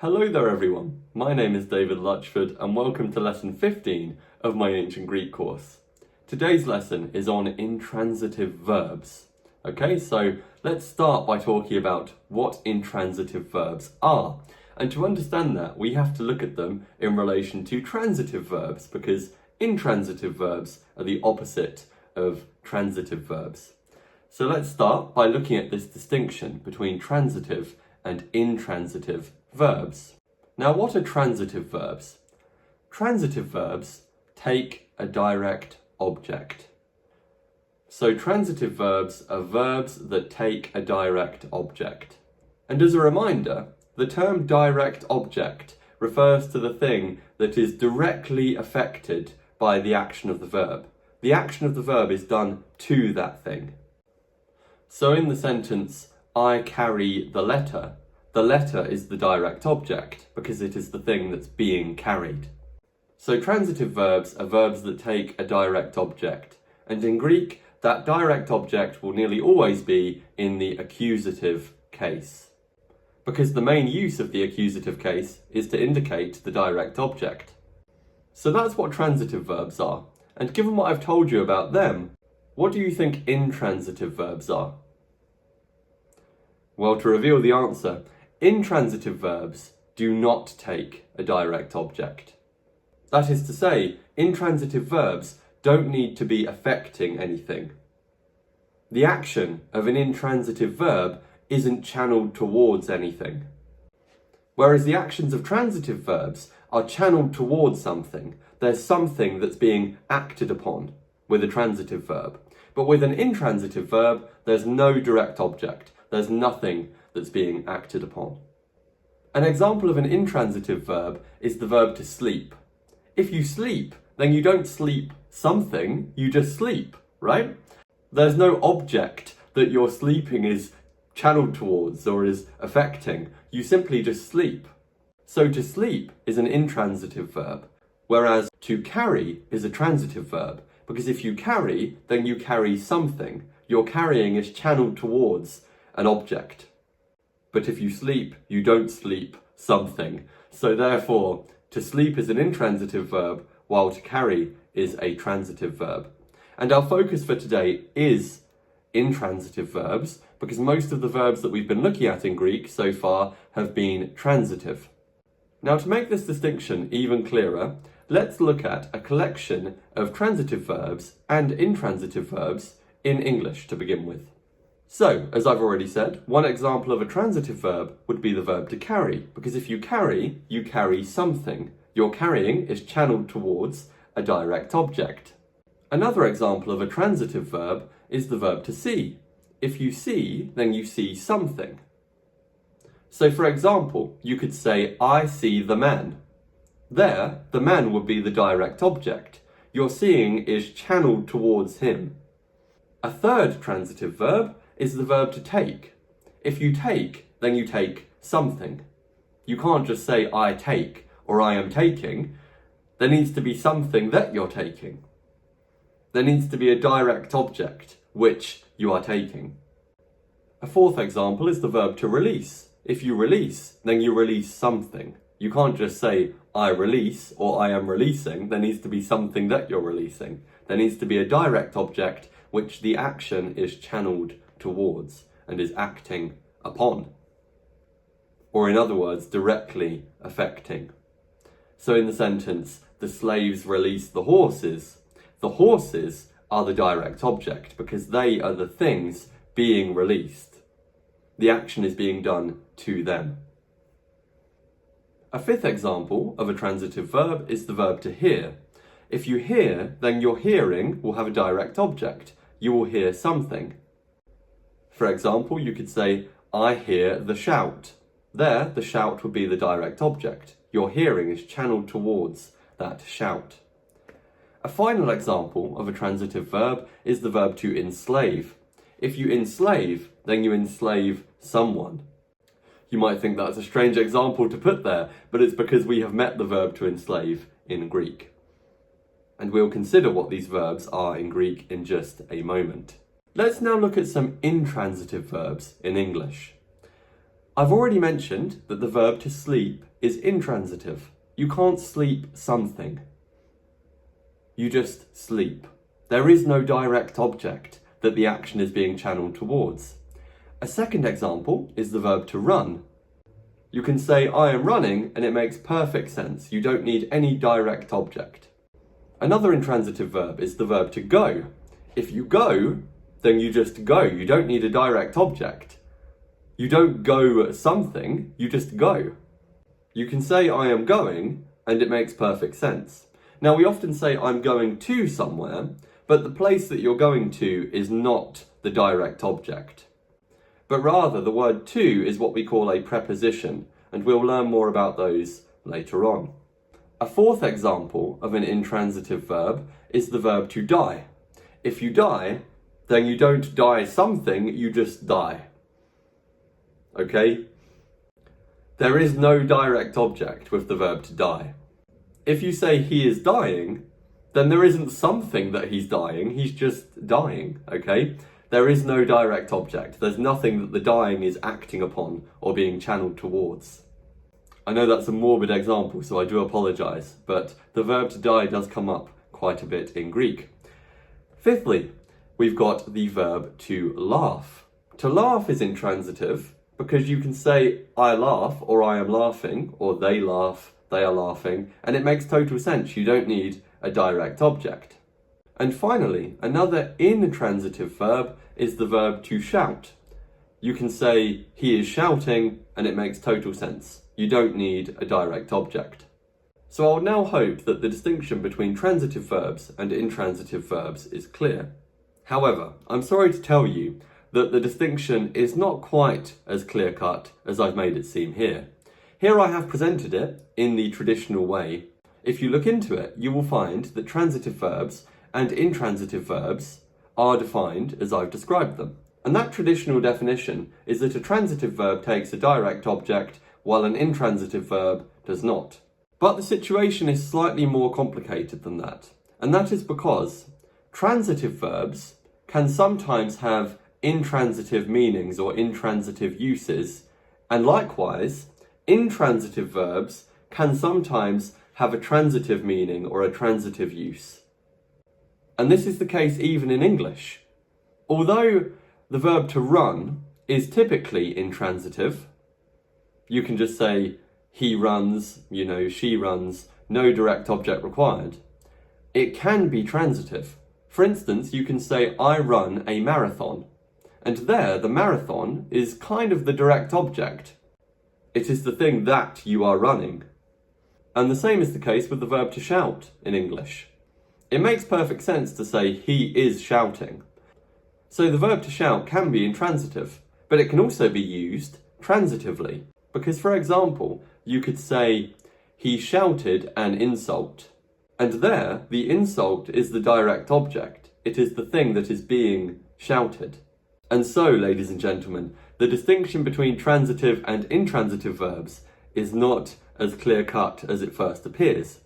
Hello there everyone, my name is David Luchford and welcome to lesson 15 of my Ancient Greek course. Today's lesson is on intransitive verbs. Okay, so let's start by talking about what intransitive verbs are. And to understand that, we have to look at them in relation to transitive verbs because intransitive verbs are the opposite of transitive verbs. So let's start by looking at this distinction between transitive and intransitive verbs. Now, what are transitive verbs? Transitive verbs take a direct object. So transitive verbs are verbs that take a direct object. And as a reminder, the term direct object refers to the thing that is directly affected by the action of the verb. The action of the verb is done to that thing. So in the sentence, I carry the letter is the direct object because it is the thing that's being carried. So transitive verbs are verbs that take a direct object. And in Greek, that direct object will nearly always be in the accusative case. Because the main use of the accusative case is to indicate the direct object. So that's what transitive verbs are. And given what I've told you about them, what do you think intransitive verbs are? Well, to reveal the answer, intransitive verbs do not take a direct object. That is to say, intransitive verbs don't need to be affecting anything. The action of an intransitive verb isn't channeled towards anything. Whereas the actions of transitive verbs are channeled towards something. There's something that's being acted upon with a transitive verb. But with an intransitive verb, there's no direct object. There's nothing that's being acted upon. An example of an intransitive verb is the verb to sleep. If you sleep, then you don't sleep something, you just sleep, right? There's no object that your sleeping is channeled towards or is affecting. You simply just sleep. So to sleep is an intransitive verb, whereas to carry is a transitive verb. Because if you carry, then you carry something. Your carrying is channeled towards an object. But if you sleep, you don't sleep something. So therefore, to sleep is an intransitive verb, while to carry is a transitive verb. And our focus for today is intransitive verbs, because most of the verbs that we've been looking at in Greek so far have been transitive. Now, to make this distinction even clearer, let's look at a collection of transitive verbs and intransitive verbs in English to begin with. So, as I've already said, one example of a transitive verb would be the verb to carry, because if you carry something. Your carrying is channeled towards a direct object. Another example of a transitive verb is the verb to see. If you see, then you see something. So for example, you could say, I see the man. There, the man would be the direct object. Your seeing is channeled towards him. A third transitive verb is the verb to take. If you take, then you take something. You can't just say, I take, or I am taking. There needs to be something that you're taking. There needs to be a direct object, which you are taking. A fourth example is the verb to release. If you release, then you release something. You can't just say, I release, or I am releasing. There needs to be something that you're releasing. There needs to be a direct object, which the action is channeled towards and is acting upon. Or in other words, directly affecting. So in the sentence, the slaves released the horses are the direct object because they are the things being released. The action is being done to them. A fifth example of a transitive verb is the verb to hear. If you hear, then your hearing will have a direct object. You will hear something. For example, you could say, I hear the shout. There, the shout would be the direct object. Your hearing is channeled towards that shout. A final example of a transitive verb is the verb to enslave. If you enslave, then you enslave someone. You might think that's a strange example to put there, but it's because we have met the verb to enslave in Greek. And we'll consider what these verbs are in Greek in just a moment. Let's now look at some intransitive verbs in English. I've already mentioned that the verb to sleep is intransitive. You can't sleep something. You just sleep. There is no direct object that the action is being channeled towards. A second example is the verb to run. You can say, I am running, and it makes perfect sense. You don't need any direct object. Another intransitive verb is the verb to go. If you go, then you just go. You don't need a direct object. You don't go something, you just go. You can say, I am going, and it makes perfect sense. Now, we often say, I'm going to somewhere, but the place that you're going to is not the direct object. But rather, the word to is what we call a preposition, and we'll learn more about those later on. A fourth example of an intransitive verb is the verb to die. If you die, then you don't die something, you just die. Okay? There is no direct object with the verb to die. If you say he is dying, then there isn't something that he's dying, he's just dying, okay? There is no direct object. There's nothing that the dying is acting upon or being channeled towards. I know that's a morbid example, so I do apologise, but the verb to die does come up quite a bit in Greek. Fifthly, we've got the verb to laugh. To laugh is intransitive because you can say, I laugh, or I am laughing, or they laugh, they are laughing, and it makes total sense. You don't need a direct object. And finally, another intransitive verb is the verb to shout. You can say, he is shouting, and it makes total sense. You don't need a direct object. So I'll now hope that the distinction between transitive verbs and intransitive verbs is clear. However, I'm sorry to tell you that the distinction is not quite as clear-cut as I've made it seem here. Here I have presented it in the traditional way. If you look into it, you will find that transitive verbs and intransitive verbs are defined as I've described them. And that traditional definition is that a transitive verb takes a direct object while an intransitive verb does not. But the situation is slightly more complicated than that. And that is because transitive verbs can sometimes have intransitive meanings or intransitive uses, and likewise, intransitive verbs can sometimes have a transitive meaning or a transitive use. And this is the case even in English. Although the verb to run is typically intransitive, you can just say, he runs, she runs, no direct object required. It can be transitive. For instance, you can say, I run a marathon. And there, the marathon is kind of the direct object. It is the thing that you are running. And the same is the case with the verb to shout in English. It makes perfect sense to say, he is shouting. So the verb to shout can be intransitive, but it can also be used transitively. Because, for example, you could say, he shouted an insult. And there, the insult is the direct object. It is the thing that is being shouted. And so, ladies and gentlemen, the distinction between transitive and intransitive verbs is not as clear-cut as it first appears.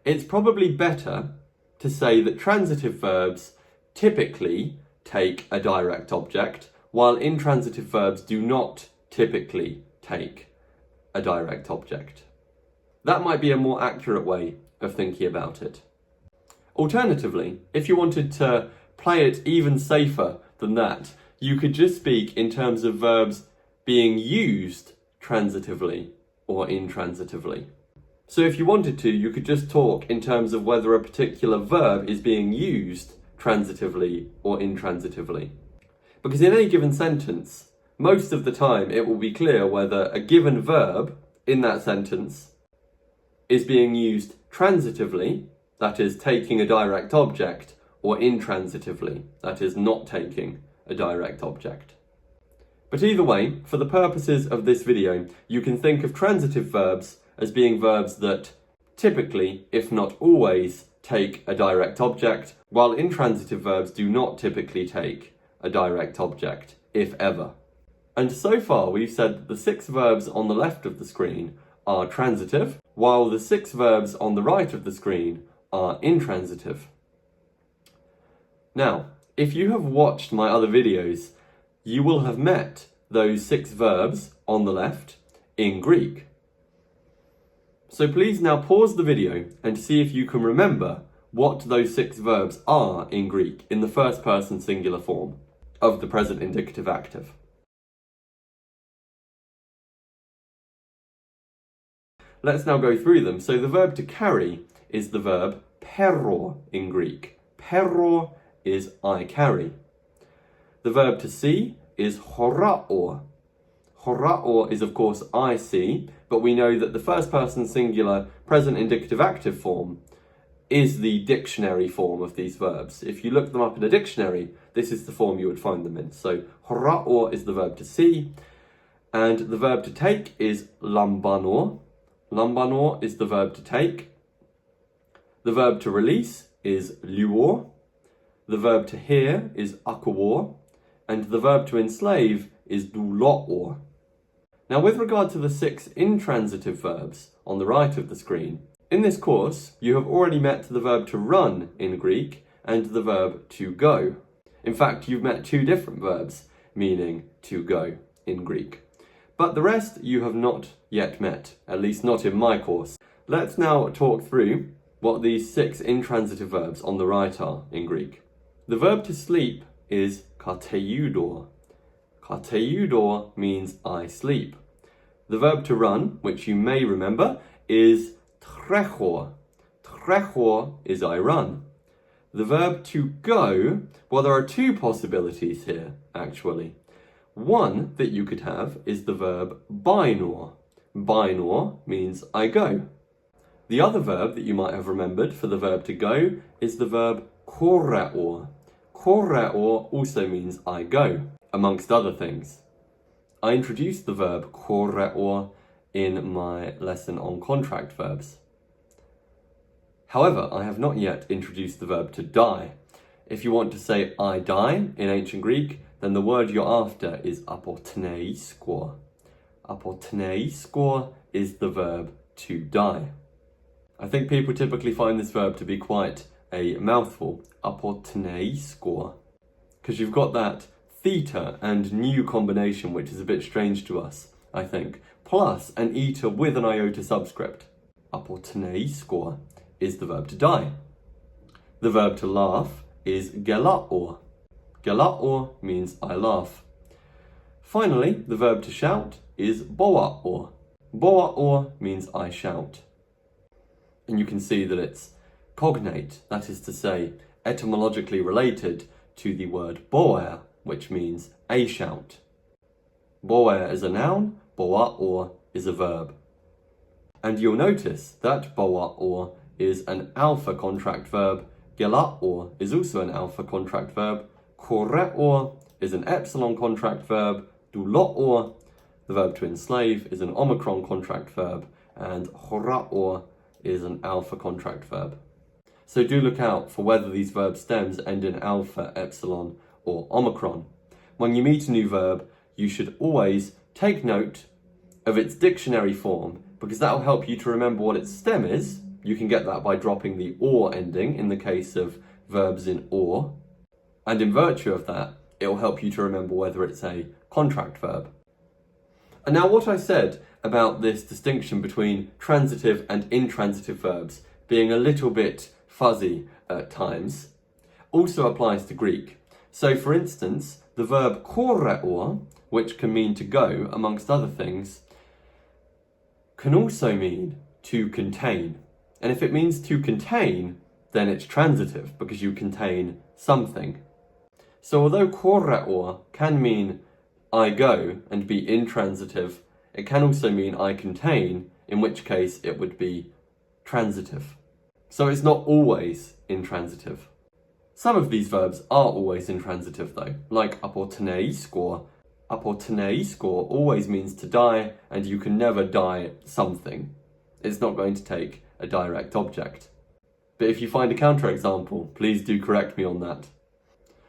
It's probably better to say that transitive verbs typically take a direct object, while intransitive verbs do not typically take a direct object. That might be a more accurate way of thinking about it. Alternatively, if you wanted to play it even safer than that, you could just speak in terms of verbs being used transitively or intransitively. So if you wanted to, you could just talk in terms of whether a particular verb is being used transitively or intransitively. Because in any given sentence, most of the time it will be clear whether a given verb in that sentence is being used transitively, that is taking a direct object, or intransitively, that is not taking a direct object. But either way, for the purposes of this video, you can think of transitive verbs as being verbs that typically, if not always, take a direct object, while intransitive verbs do not typically take a direct object, if ever. And so far we've said that the 6 verbs on the left of the screen are transitive, while the 6 verbs on the right of the screen are intransitive. Now, if you have watched my other videos, you will have met those 6 verbs on the left in Greek. So please now pause the video and see if you can remember what those 6 verbs are in Greek in the first person singular form of the present indicative active. Let's now go through them. So the verb to carry is the verb pero in Greek. Pero is I carry. The verb to see is horao. Horao is of course I see, but we know that the first person singular present indicative active form is the dictionary form of these verbs. If you look them up in a dictionary, this is the form you would find them in. So horao is the verb to see, and the verb to take is lambano. Lambano is the verb to take. The verb to release is luo. The verb to hear is akuo. And the verb to enslave is doulo'o. Now with regard to the 6 intransitive verbs on the right of the screen, in this course you have already met the verb to run in Greek and the verb to go. In fact, you've met 2 different verbs meaning to go in Greek. But the rest you have not yet met, at least not in my course. Let's now talk through what these 6 intransitive verbs on the right are in Greek. The verb to sleep is kateudo. Kateudo means I sleep. The verb to run, which you may remember, is trecho. Trecho is I run. The verb to go, well, there are 2 possibilities here, actually. One that you could have is the verb bainor. Bainor means I go. The other verb that you might have remembered for the verb to go is the verb koreo. Koreo also means I go, amongst other things. I introduced the verb koreo in my lesson on contract verbs. However, I have not yet introduced the verb to die. If you want to say I die in ancient Greek, then the word you're after is ἀποθνษ์ισκω. Ἀποθνษ์ισκω is the verb to die. I think people typically find this verb to be quite a mouthful, ἀποθνษ์ισκω, because you've got that theta and nu combination which is a bit strange to us, I think, plus an eta with an iota subscript. Ἀποθνษ์ισκω is the verb to die. The verb to laugh is γελαω. Γελαω means I laugh. Finally, the verb to shout is βοαω. Βοαω means I shout. And you can see that it's cognate, that is to say, etymologically related to the word boer, which means a shout. Boer is a noun, βοαω is a verb. And you'll notice that βοαω is an alpha contract verb, γελαω is also an alpha contract verb, koreo is an epsilon contract verb, doulo'o, the verb to enslave, is an omicron contract verb, and horao is an alpha contract verb. So do look out for whether these verb stems end in alpha, epsilon, or omicron. When you meet a new verb, you should always take note of its dictionary form, because that will help you to remember what its stem is. You can get that by dropping the or ending in the case of verbs in or. And in virtue of that, it will help you to remember whether it's a contract verb. And now what I said about this distinction between transitive and intransitive verbs being a little bit fuzzy at times also applies to Greek. So for instance, the verb koreo, which can mean to go, amongst other things, can also mean to contain. And if it means to contain, then it's transitive because you contain something. So although koreo can mean I go and be intransitive, it can also mean I contain, in which case it would be transitive. So it's not always intransitive. Some of these verbs are always intransitive though, like ἀποθνษ์ισκω. Ἀποθνษ์ισκω always means to die, and you can never die something. It's not going to take a direct object. But if you find a counterexample, please do correct me on that.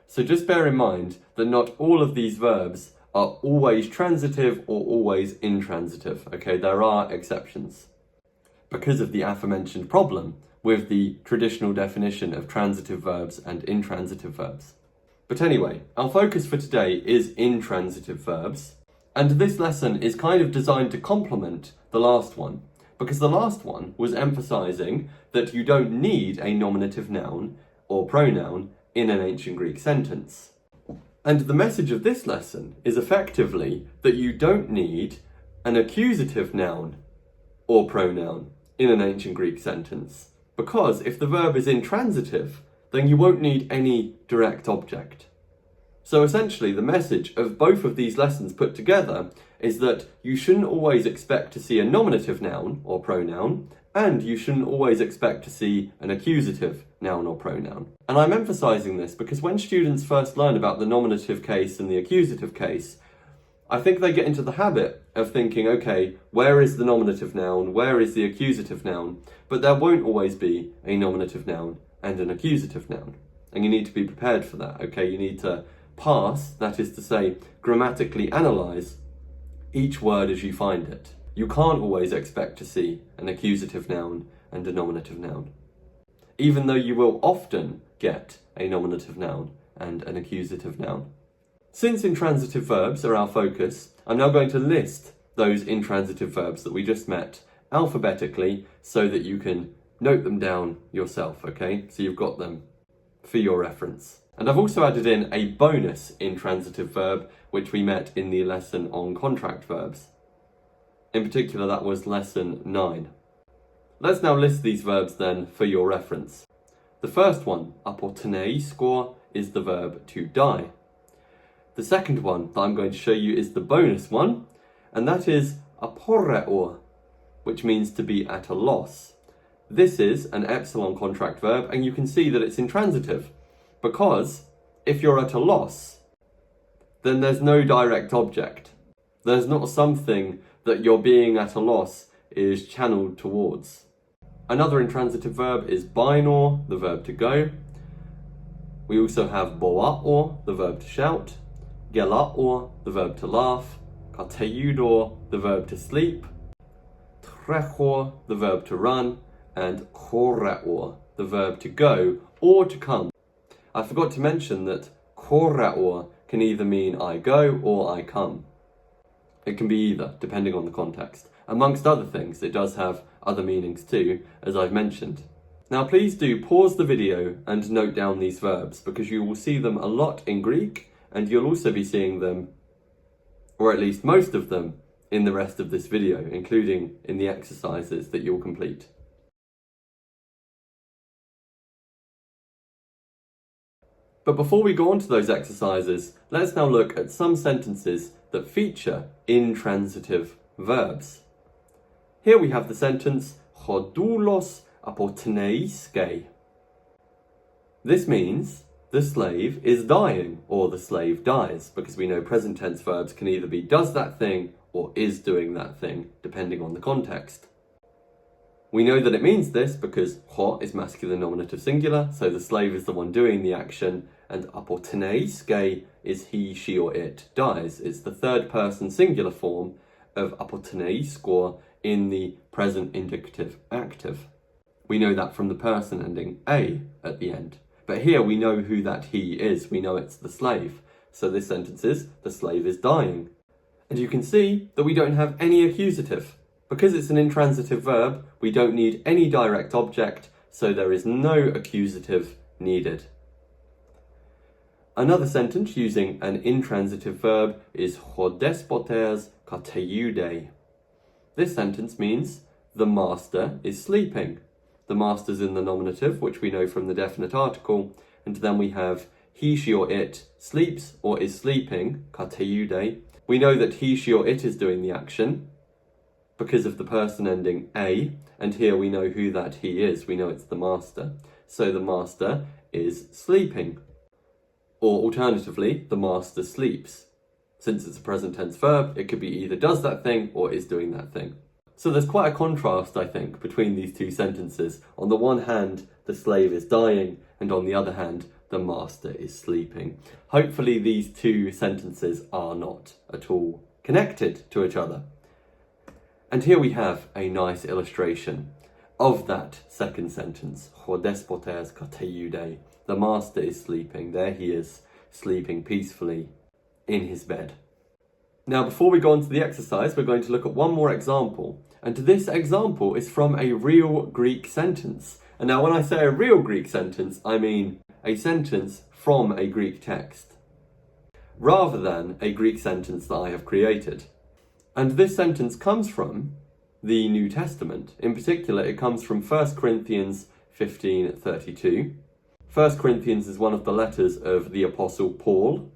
So just bear in mind that not all of these verbs are always transitive or always intransitive, okay? There are exceptions. Because of the aforementioned problem with the traditional definition of transitive verbs and intransitive verbs. But anyway, our focus for today is intransitive verbs, And this lesson is kind of designed to complement the last one, because the last one was emphasising that you don't need a nominative noun or pronoun in an ancient Greek sentence. And the message of this lesson is effectively that you don't need an accusative noun or pronoun in an ancient Greek sentence, because if the verb is intransitive, then you won't need any direct object. So essentially, the message of both of these lessons put together is that you shouldn't always expect to see a nominative noun or pronoun, and you shouldn't always expect to see an accusative noun or pronoun. And I'm emphasising this because when students first learn about the nominative case and the accusative case, I think they get into the habit of thinking, okay, where is the nominative noun, where is the accusative noun? But there won't always be a nominative noun and an accusative noun. And you need to be prepared for that, okay? You need to parse, that is to say, grammatically analyse each word as you find it. You can't always expect to see an accusative noun and a nominative noun, even though you will often get a nominative noun and an accusative noun. Since intransitive verbs are our focus, I'm now going to list those intransitive verbs that we just met alphabetically so that you can note them down yourself, okay? So you've got them for your reference. And I've also added in a bonus intransitive verb, which we met in the lesson on contract verbs. In particular, that was lesson 9. Let's now list these verbs then for your reference. The first one, ἀποκτεινω, is the verb to die. The second one that I'm going to show you is the bonus one, and that is ἀπορρεω, which means to be at a loss. This is an epsilon contract verb, and you can see that it's intransitive, because if you're at a loss, then there's no direct object. There's not something that your being at a loss is channeled towards. Another intransitive verb is bainor, the verb to go. We also have βοαω, the verb to shout, γελαω, the verb to laugh, καθευδω, the verb to sleep, τρέχω, the verb to run, and κορεω, the verb to go or to come. I forgot to mention that κορεω can either mean I go or I come. It can be either, depending on the context. Amongst other things, it does have other meanings too, as I've mentioned. Now please do pause the video and note down these verbs, because you will see them a lot in Greek, and you'll also be seeing them, or at least most of them, in the rest of this video, including in the exercises that you'll complete. But before we go on to those exercises, let's now look at some sentences that feature intransitive verbs. Here we have the sentence "ο δούλος ἀποθνษ์εισκε." This means the slave is dying, or the slave dies, because we know present tense verbs can either be does that thing or is doing that thing, depending on the context. We know that it means this because ho is masculine nominative singular, so the slave is the one doing the action, and ἀποκτεινษ์εισκε is he, she, or it dies. It's the third person singular form of ἀποκτεινษ์εισκω in the present indicative active. We know that from the person ending a at the end. But here we know who that he is. We know it's the slave. So this sentence is, the slave is dying. And you can see that we don't have any accusative. Because it's an intransitive verb, we don't need any direct object, so there is no accusative needed. Another sentence using an intransitive verb is ο δέσποτερς κατεϊδε. This sentence means the master is sleeping. The master's in the nominative, which we know from the definite article, and then we have he, she, or it sleeps or is sleeping, κατεϊδε. We know that he, she, or it is doing the action because of the person ending a, and here we know who that he is. We know it's the master. So the master is sleeping. Or alternatively, the master sleeps. Since it's a present tense verb, it could be either does that thing or is doing that thing. So there's quite a contrast, I think, between these two sentences. On the one hand, the slave is dying, and on the other hand, the master is sleeping. Hopefully these two sentences are not at all connected to each other. And here we have a nice illustration of that second sentence. Ο δέσποτερς κατεϊδε. The master is sleeping. There he is, sleeping peacefully in his bed. Now, before we go on to the exercise, we're going to look at one more example. And this example is from a real Greek sentence. And now when I say a real Greek sentence, I mean a sentence from a Greek text, rather than a Greek sentence that I have created. And this sentence comes from the New Testament. In particular, it comes from 1 Corinthians 15:32. 1 Corinthians is one of the letters of the Apostle Paul,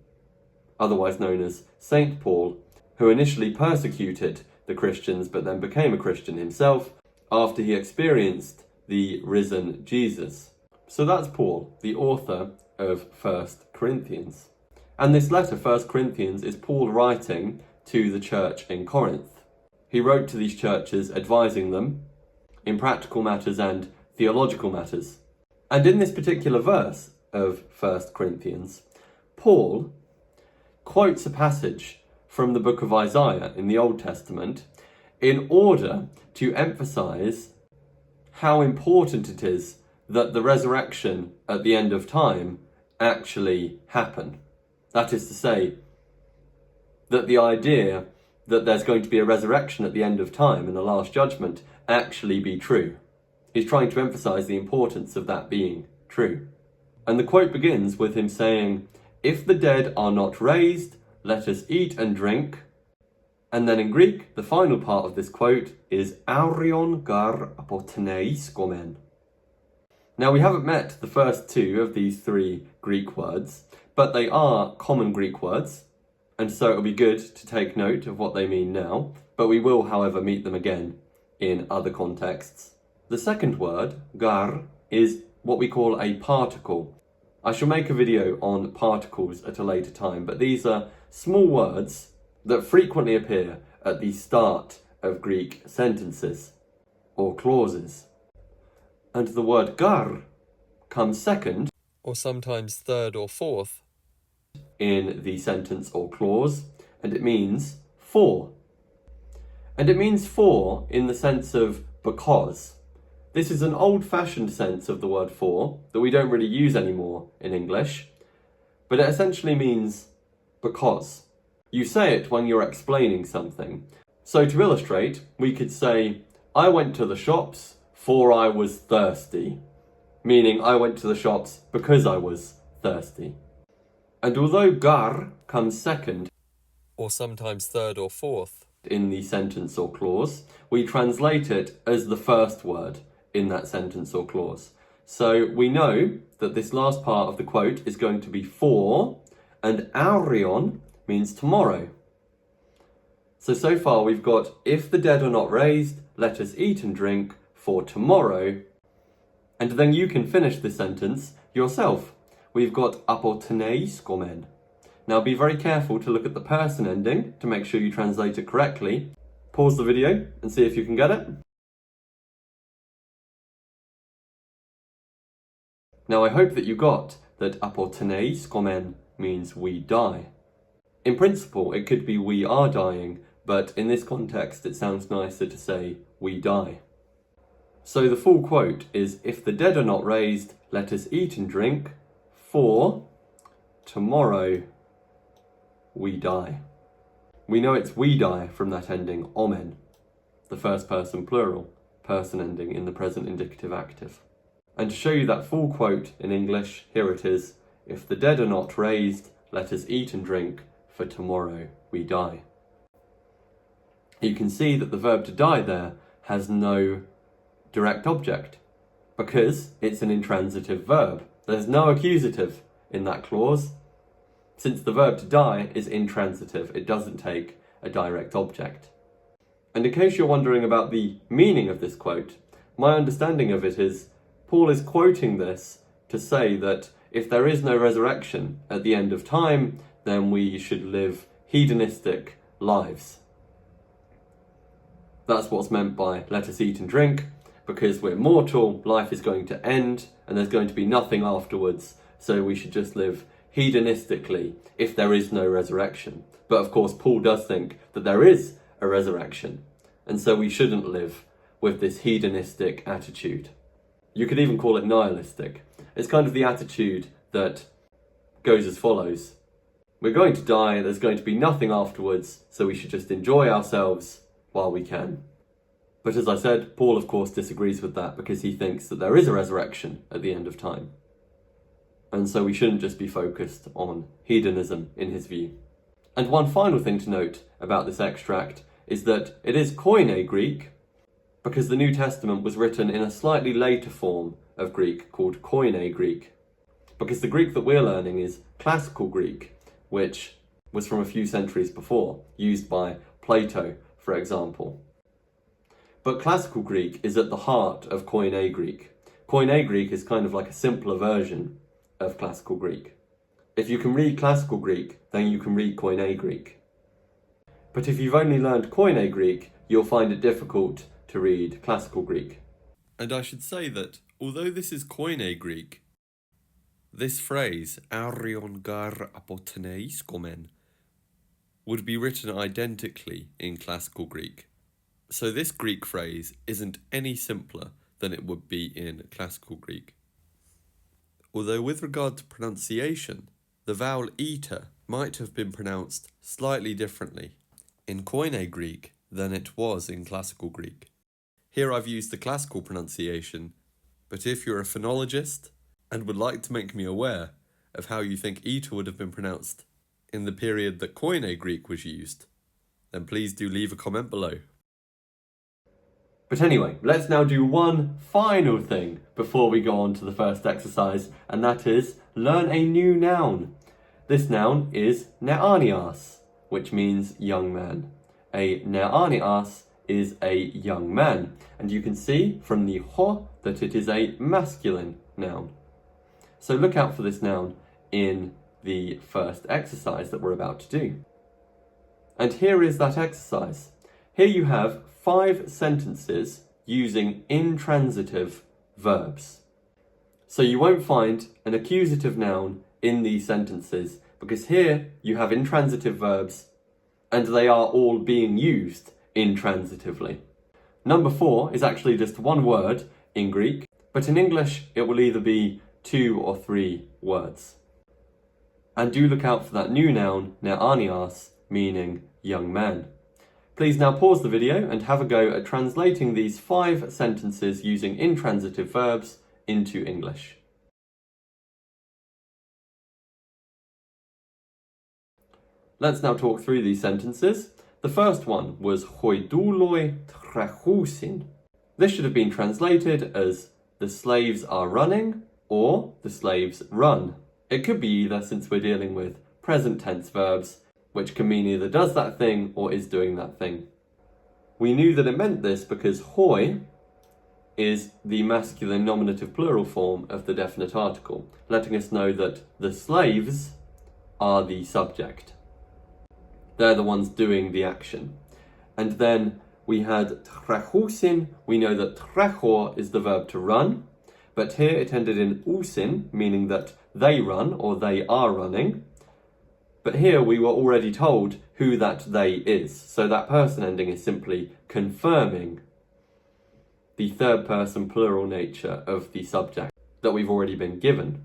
otherwise known as Saint Paul, who initially persecuted the Christians but then became a Christian himself after he experienced the risen Jesus. So that's Paul, the author of 1 Corinthians. And this letter, 1 Corinthians, is Paul writing to the church in Corinth. He wrote to these churches advising them in practical matters and theological matters. And in this particular verse of 1 Corinthians, Paul quotes a passage from the book of Isaiah in the Old Testament in order to emphasize how important it is that the resurrection at the end of time actually happen. That is to say, that the idea that there's going to be a resurrection at the end of time and the last judgment actually be true. He's trying to emphasize the importance of that being true. And the quote begins with him saying, "If the dead are not raised, let us eat and drink." And then in Greek, the final part of this quote is aurion gar ἀποθνษ์ισκομεν. Now we haven't met the first two of these three Greek words, but they are common Greek words, and so it'll be good to take note of what they mean now, but we will, however, meet them again in other contexts. The second word, gar, is what we call a particle. I shall make a video on particles at a later time, but these are small words that frequently appear at the start of Greek sentences or clauses. And the word gar comes second, or sometimes third or fourth, in the sentence or clause, and it means for. And it means for in the sense of because. This is an old-fashioned sense of the word for that we don't really use anymore in English, but it essentially means because. You say it when you're explaining something. So to illustrate, we could say, I went to the shops for I was thirsty, meaning I went to the shops because I was thirsty. And although gar comes second, or sometimes third or fourth, in the sentence or clause, we translate it as the first word in that sentence or clause. So we know that this last part of the quote is going to be for, and aurion means tomorrow. So far we've got, if the dead are not raised, let us eat and drink for tomorrow. And then you can finish this sentence yourself. We've got ἀποκτεινω. Now be very careful to look at the person ending to make sure you translate it correctly. Pause the video and see if you can get it. Now I hope that you got that ἀποκτεινω means we die. In principle, it could be we are dying, but in this context it sounds nicer to say we die. So the full quote is, if the dead are not raised, let us eat and drink, for tomorrow we die. We know it's we die from that ending, omen, the first person plural, person ending in the present indicative active. And to show you that full quote in English, here it is, if the dead are not raised, let us eat and drink, for tomorrow we die. You can see that the verb to die there has no direct object, because it's an intransitive verb. There's no accusative in that clause. Since the verb to die is intransitive, it doesn't take a direct object. And in case you're wondering about the meaning of this quote, my understanding of it is Paul is quoting this to say that if there is no resurrection at the end of time, then we should live hedonistic lives. That's what's meant by let us eat and drink, because we're mortal, life is going to end, and there's going to be nothing afterwards, so we should just live hedonistically if there is no resurrection. But of course, Paul does think that there is a resurrection, and so we shouldn't live with this hedonistic attitude. You could even call it nihilistic. It's kind of the attitude that goes as follows. We're going to die, there's going to be nothing afterwards, so we should just enjoy ourselves while we can. But as I said, Paul of course disagrees with that because he thinks that there is a resurrection at the end of time. And so we shouldn't just be focused on hedonism in his view. And one final thing to note about this extract is that it is Koine Greek because the New Testament was written in a slightly later form of Greek called Koine Greek. Because the Greek that we're learning is Classical Greek, which was from a few centuries before, used by Plato, for example. But Classical Greek is at the heart of Koine Greek. Koine Greek is kind of like a simpler version of Classical Greek. If you can read Classical Greek, then you can read Koine Greek. But if you've only learned Koine Greek, you'll find it difficult to read Classical Greek. And I should say that, although this is Koine Greek, this phrase, arion gar ἀποθνษ์ισκομεν, would be written identically in Classical Greek. So this Greek phrase isn't any simpler than it would be in Classical Greek. Although with regard to pronunciation, the vowel eta might have been pronounced slightly differently in Koine Greek than it was in Classical Greek. Here I've used the classical pronunciation, but if you're a phonologist and would like to make me aware of how you think eta would have been pronounced in the period that Koine Greek was used, then please do leave a comment below. But anyway, let's now do one final thing before we go on to the first exercise, and that is learn a new noun. This noun is νεǎνιάς, which means young man. A νεǎνιάς is a young man, and you can see from the ho that it is a masculine noun. So look out for this noun in the first exercise that we're about to do. And here is that exercise. Here you have 5 sentences using intransitive verbs. So you won't find an accusative noun in these sentences because here you have intransitive verbs and they are all being used intransitively. Number 4 is actually just one word in Greek, but in English it will either be 2 or 3 words. And do look out for that new noun, νεǎνιάς, meaning young man. Please now pause the video and have a go at translating these 5 sentences using intransitive verbs into English. Let's now talk through these sentences. The first one was hoiduloi trachousin. This should have been translated as the slaves are running or the slaves run. It could be either since we're dealing with present tense verbs, which can mean either does that thing or is doing that thing. We knew that it meant this because hoi is the masculine nominative plural form of the definite article, letting us know that the slaves are the subject. They're the ones doing the action. And then we had trachousin. We know that trachor is the verb to run, but here it ended in ousin, meaning that they run or they are running. But here we were already told who that they is, so that person ending is simply confirming the third person plural nature of the subject that we've already been given.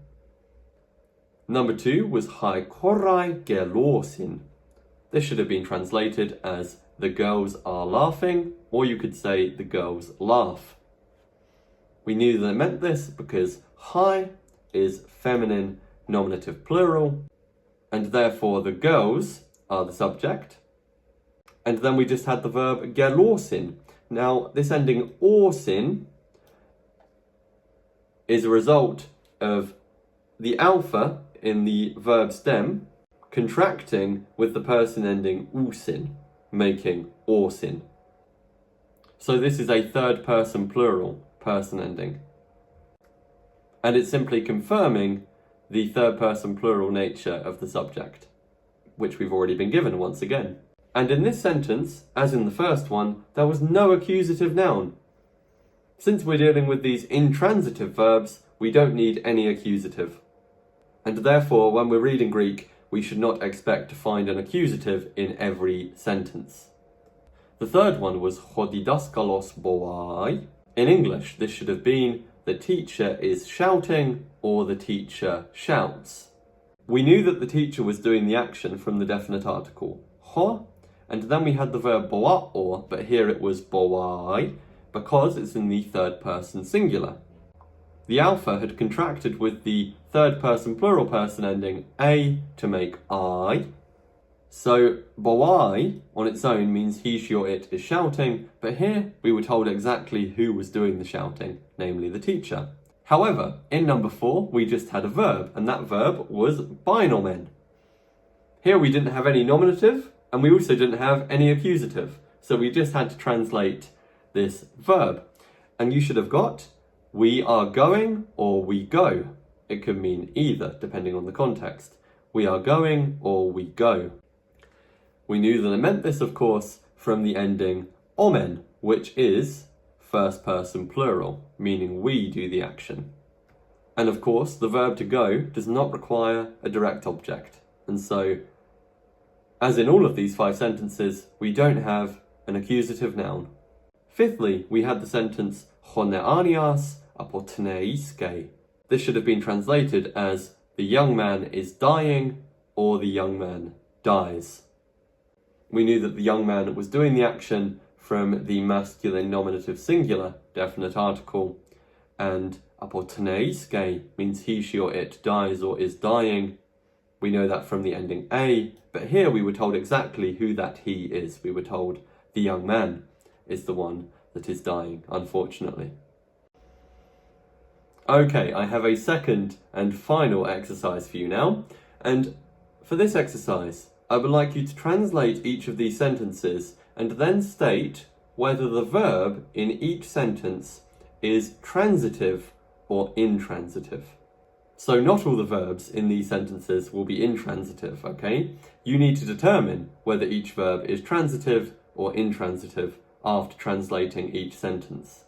Number 2 was hai korai gelaosin. This should have been translated as the girls are laughing, or you could say the girls laugh. We knew that it meant this because hai is feminine nominative plural, and therefore the girls are the subject. And then we just had the verb gelaosin. Now, this ending orsin is a result of the alpha in the verb stem contracting with the person ending ousin, making orsin. So this is a third person plural person ending. And it's simply confirming the third person plural nature of the subject, which we've already been given once again. And in this sentence, as in the first one, there was no accusative noun. Since we're dealing with these intransitive verbs, we don't need any accusative. And therefore, when we're reading Greek, we should not expect to find an accusative in every sentence. The third one was chodidaskalos boai. In English, this should have been the teacher is shouting or the teacher shouts. We knew that the teacher was doing the action from the definite article ho, and then we had the verb boaω, but here it was boai, because it's in the third person singular. The alpha had contracted with the third person plural person ending a to make I. So boai on its own means he, she or it is shouting, but here we were told exactly who was doing the shouting, namely the teacher. However, in number 4 we just had a verb, and that verb was beinomen. Here we didn't have any nominative, and we also didn't have any accusative, so we just had to translate this verb. And you should have got we are going or we go. It could mean either, depending on the context. We are going or we go. We knew that it meant this, of course, from the ending omen, which is first person plural, meaning we do the action. And of course, the verb to go does not require a direct object. And so, as in all of these 5 sentences, we don't have an accusative noun. Fifthly, we had the sentence νεǎνιάς ἀποκτεινω. This should have been translated as the young man is dying or the young man dies. We knew that the young man was doing the action from the masculine nominative singular definite article, and ἀποκτεινω means he, she or it dies or is dying. We know that from the ending a, but here we were told exactly who that he is. We were told the young man is the one that is dying, unfortunately. Okay, I have a second and final exercise for you now, and for this exercise I would like you to translate each of these sentences and then state whether the verb in each sentence is transitive or intransitive. So not all the verbs in these sentences will be intransitive, okay? You need to determine whether each verb is transitive or intransitive after translating each sentence.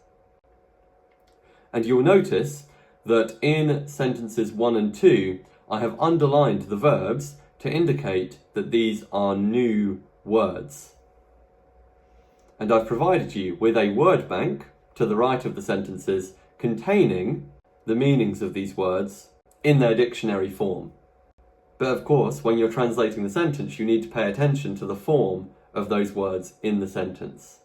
And you'll notice that in sentences 1 and 2, I have underlined the verbs to indicate that these are new words. And I've provided you with a word bank to the right of the sentences containing the meanings of these words in their dictionary form. But of course, when you're translating the sentence, you need to pay attention to the form of those words in the sentence,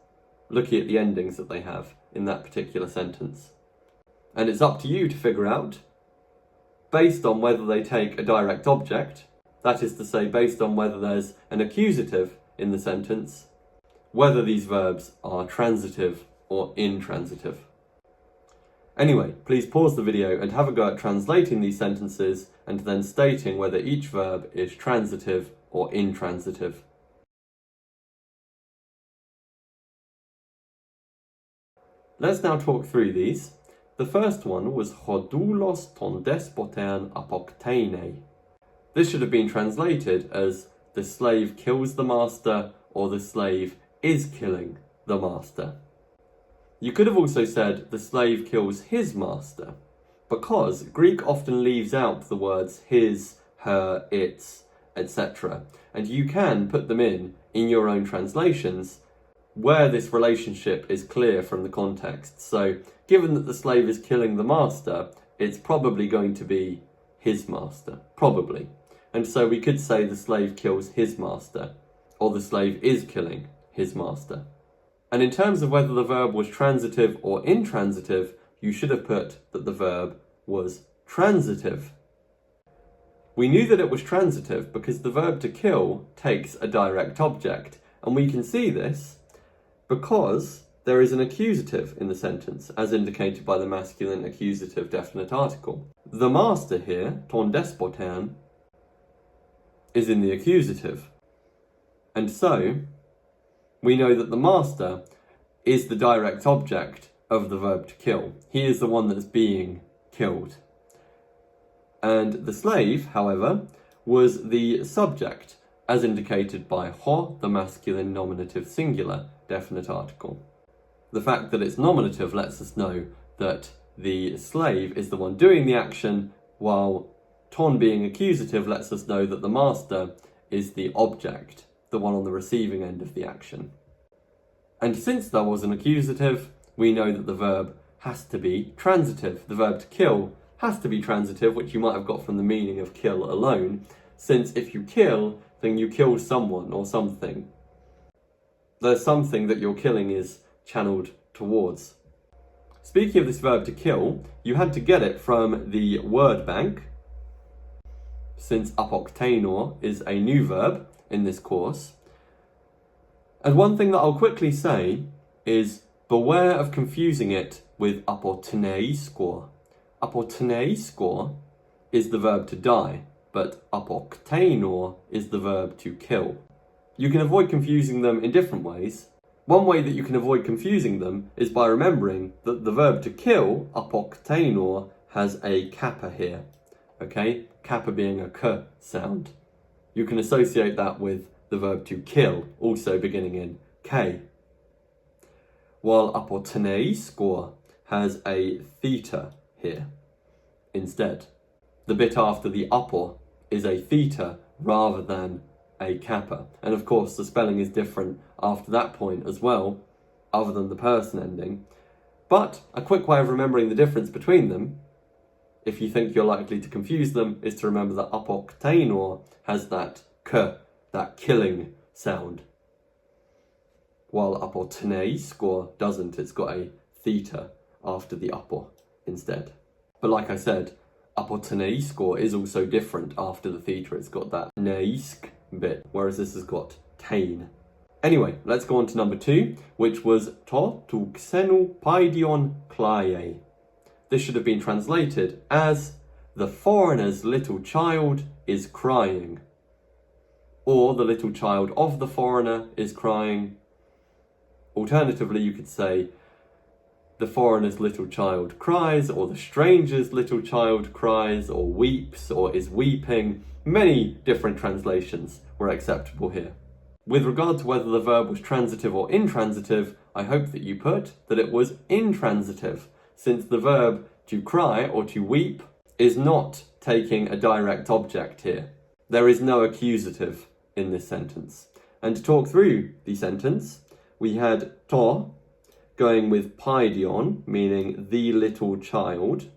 looking at the endings that they have in that particular sentence. And it's up to you to figure out, based on whether they take a direct object, that is to say, based on whether there's an accusative in the sentence, whether these verbs are transitive or intransitive. Anyway, please pause the video and have a go at translating these sentences and then stating whether each verb is transitive or intransitive. Let's now talk through these. The first one was chodoulos ton despotean ἀποκτεινω. This should have been translated as the slave kills the master or the slave is killing the master. You could have also said the slave kills his master, because Greek often leaves out the words his, her, its, etc. And you can put them in your own translations where this relationship is clear from the context. So given that the slave is killing the master, it's probably going to be his master, probably. And so we could say the slave kills his master, or the slave is killing his master. And in terms of whether the verb was transitive or intransitive, you should have put that the verb was transitive. We knew that it was transitive because the verb to kill takes a direct object, and we can see this because there is an accusative in the sentence, as indicated by the masculine accusative definite article. The master here, ton despotean, is in the accusative. And so, we know that the master is the direct object of the verb to kill. He is the one that's being killed. And the slave, however, was the subject, as indicated by ho, the masculine nominative singular definite article. The fact that it's nominative lets us know that the slave is the one doing the action, while ton being accusative lets us know that the master is the object, the one on the receiving end of the action. And since there was an accusative, we know that the verb has to be transitive. The verb to kill has to be transitive, which you might have got from the meaning of kill alone, since if you kill, then you kill someone or something. There's something that your killing is channeled towards. Speaking of this verb to kill, you had to get it from the word bank, since ἀποκτεινω is a new verb in this course. And one thing that I'll quickly say is beware of confusing it with ἀποθνၤισκω. ἀποκτεινω is the verb to die, but ἀποκτεινω is the verb to kill. You can avoid confusing them in different ways. One way that you can avoid confusing them is by remembering that the verb to kill, ἀποκτεινω, has a kappa here. Okay? Kappa being a k sound. You can associate that with the verb to kill, also beginning in k. While ἀποθνၤισκω has a theta here instead. The bit after the apo is a theta rather than a kappa. And of course, the spelling is different after that point as well, other than the person ending. But a quick way of remembering the difference between them, if you think you're likely to confuse them, is to remember that ἀποκτεινω has that k, that killing sound, while ἀποθνၤισκω doesn't. It's got a theta after the apo instead. But like I said, ἀποθνၤισκω is also different after the theta. It's got that neisk bit, whereas this has got tain. Anyway, let's go on to number 2, which was to xenu paidion kleie. This should have been translated as the foreigner's little child is crying, or the little child of the foreigner is crying. Alternatively, you could say the foreigner's little child cries, or the stranger's little child cries, or weeps, or is weeping. Many different translations were acceptable here. With regard to whether the verb was transitive or intransitive, I hope that you put that it was intransitive, since the verb to cry or to weep is not taking a direct object here. There is no accusative in this sentence. And to talk through the sentence, we had to going with paidion, meaning the little child,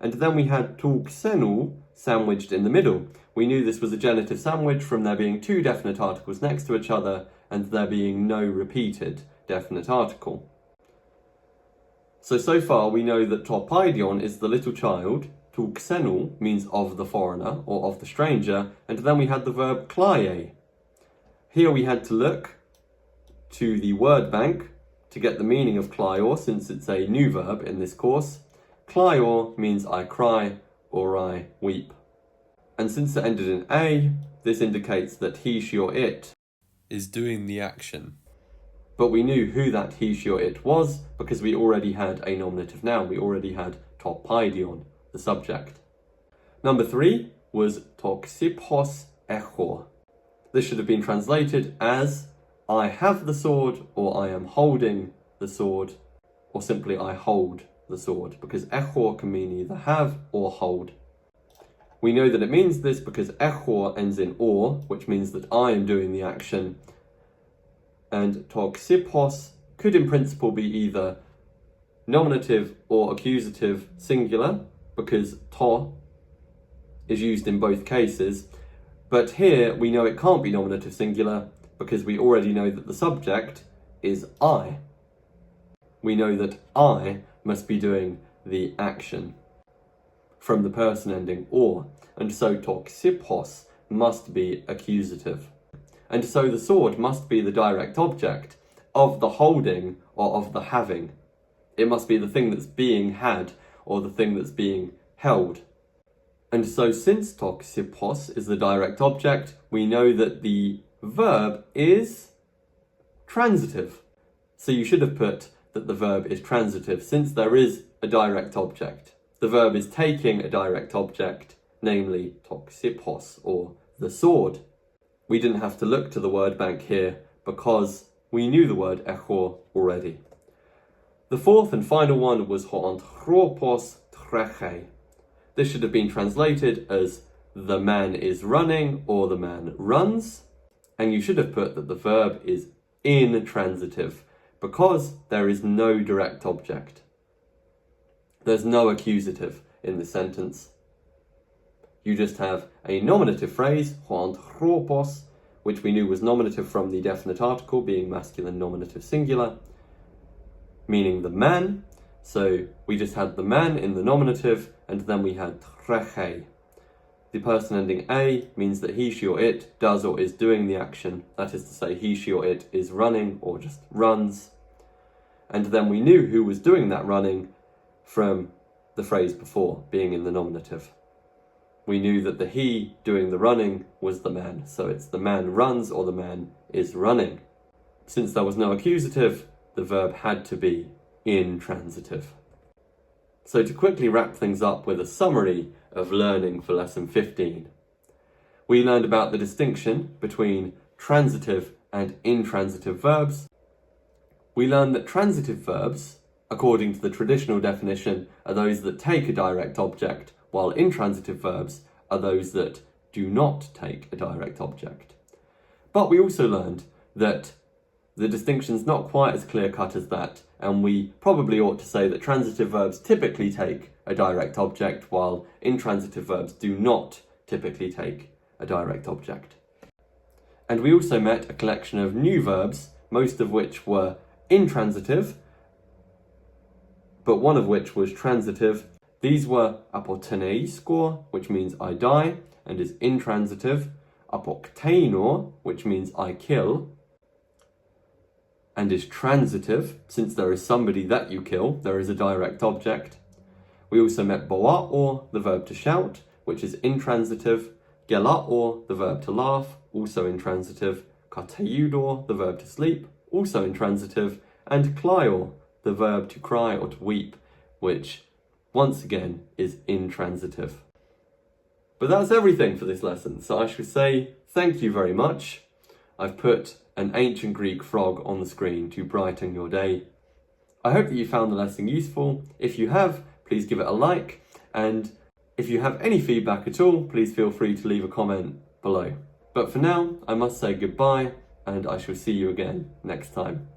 and then we had to xenu sandwiched in the middle. We knew this was a genitive sandwich from there being 2 definite articles next to each other and there being no repeated definite article. So far we know that to paidion is the little child, to xenu means of the foreigner or of the stranger, and then we had the verb kleie. Here we had to look to the word bank to get the meaning of kleio, since it's a new verb in this course. Kleio means I cry or I weep. And since it ended in a, this indicates that he, she or it is doing the action. But we knew who that he, she or it was because we already had a nominative noun. We already had to paidion, the subject. Number 3 was to xipos echo. This should have been translated as I have the sword, or I am holding the sword, or simply I hold the sword, because echo can mean either have or hold. We know that it means this because echo ends in or, which means that I am doing the action, and to xipos could in principle be either nominative or accusative singular, because to is used in both cases, but here we know it can't be nominative singular because we already know that the subject is I. We know that I must be doing the action from the person ending or, and so to xipos must be accusative. And so the sword must be the direct object of the holding or of the having. It must be the thing that's being had or the thing that's being held. And so since to xipos is the direct object, we know that the verb is transitive. So you should have put that the verb is transitive since there is a direct object. The verb is taking a direct object, namely to xipos, or the sword. We didn't have to look to the word bank here because we knew the word echo already. The fourth and final one was ho anthropos treche. This should have been translated as the man is running or the man runs, and you should have put that the verb is intransitive because there is no direct object. There's no accusative in this sentence. You just have a nominative phrase, ho anthropos, which we knew was nominative from the definite article being masculine nominative singular, meaning the man. So we just had the man in the nominative, and then we had treche. The person ending a means that he, she, or it does or is doing the action. That is to say, he, she, or it is running or just runs. And then we knew who was doing that running from the phrase before, being in the nominative. We knew that the he doing the running was the man. So it's the man runs or the man is running. Since there was no accusative, the verb had to be intransitive. So to quickly wrap things up with a summary of learning for lesson 15. We learned about the distinction between transitive and intransitive verbs. We learned that transitive verbs, according to the traditional definition, are those that take a direct object, while intransitive verbs are those that do not take a direct object. But we also learned that the distinction's not quite as clear-cut as that, and we probably ought to say that transitive verbs typically take a direct object, while intransitive verbs do not typically take a direct object. And we also met a collection of new verbs, most of which were intransitive, but one of which was transitive. These were ἀποθνษ์ισκω, which means I die, and is intransitive, ἀποκτεινω, which means I kill, and is transitive, since there is somebody that you kill, there is a direct object. We also met βοαω, the verb to shout, which is intransitive, γελαω, the verb to laugh, also intransitive, καθευδω, the verb to sleep, also intransitive, and κλαιω, the verb to cry or to weep, which once again is intransitive. But that's everything for this lesson, so I should say thank you very much. I've put an ancient Greek frog on the screen to brighten your day. I hope that you found the lesson useful. If you have, please give it a like, and if you have any feedback at all, please feel free to leave a comment below. But for now, I must say goodbye, and I shall see you again next time.